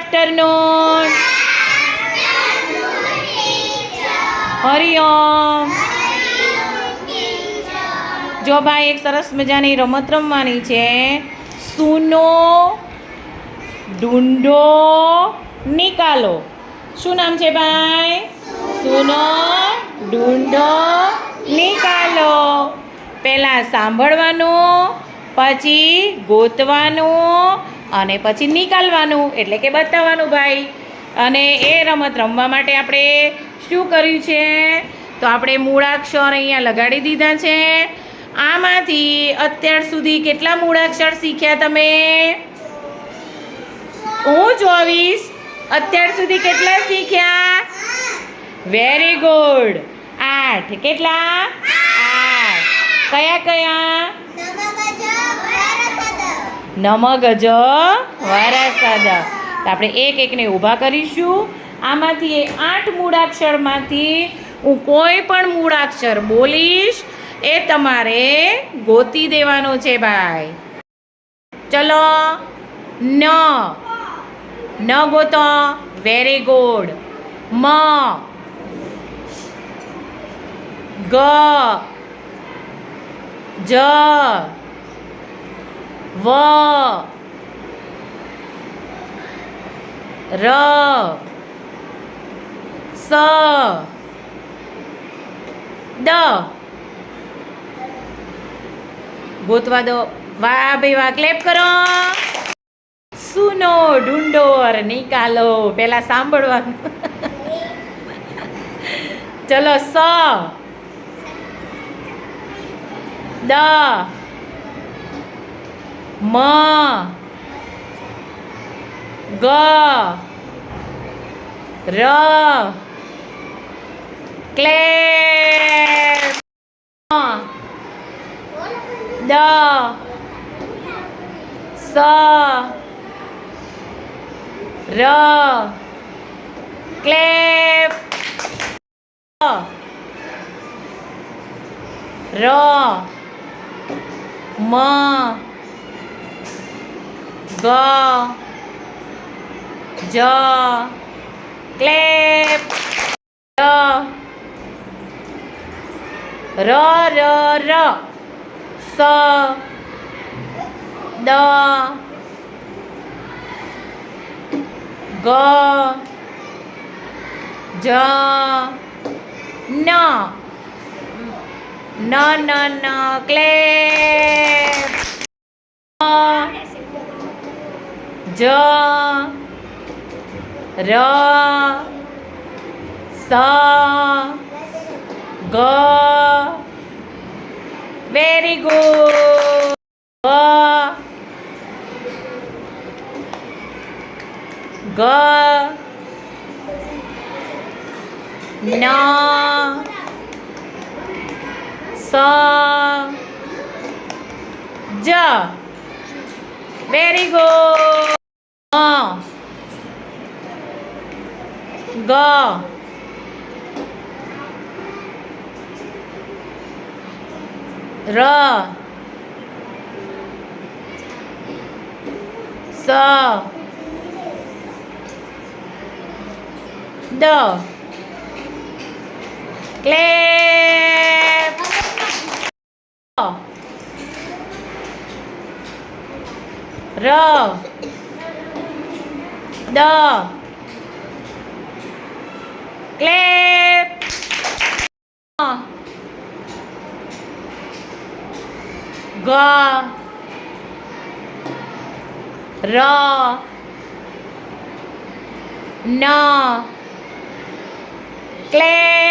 Afternoon. Hariom. જો ભાઈ એક સરસ મજાની રમત રમવાની છે. સૂનો ઢૂંઢો નિકાલો. શું નામ છે ભાઈ? સૂનો ઢૂંઢો નિકાલો. પહેલાં સાંભળવાનું, પછી ગોતવાનું અને પછી નિકાલવાનું એટલે કે બતાવવાનું ભાઈ. અને એ રમત રમવા માટે આપણે શું કર્યું છે? તો આપણે મૂળાક્ષર અહીંયા લગાડી દીધા છે. આમાંથી અત્યાર સુધી કેટલા મૂળાક્ષર શીખ્યા તમે? હું 24. અત્યાર સુધી કેટલા શીખ્યા? Very good. 8. કેટલા? 8. કયા કયા? નમ ગજ વરસદ. તો આપણે એક એકને ઊભા કરીશું. આમાંથી 8 મૂળાક્ષરમાંથી હું કોઈ પણ મૂળાક્ષર બોલીશ, એ તમારે ગોતી દેવાનો છે ભાઈ. ચલો. ન ગોતો. Very good. મ ગ જ વ ર સ દ. ગોતવા દો. વાહ ભાઈ વાહ, ક્લેપ કરો. સૂનો ઢૂંઢો ઓર નિકાલો. પહેલા સાંભળવાનું. ચલો. સ દ મ ગ ર. ક્લેપ. દ સ ર. ક્લેપ. ર મ ગ જ. ક્લેપ. ર ર ર સ દ ગ જ ન. ન ન ન. ક્લેપ. જ ર સ ગ. Very good. ગ ન સ જ. Very good. ગ ર સ દ. ક્લેપ. ર દ. ક્લેપ. ગ ર ન. ક્લેપ.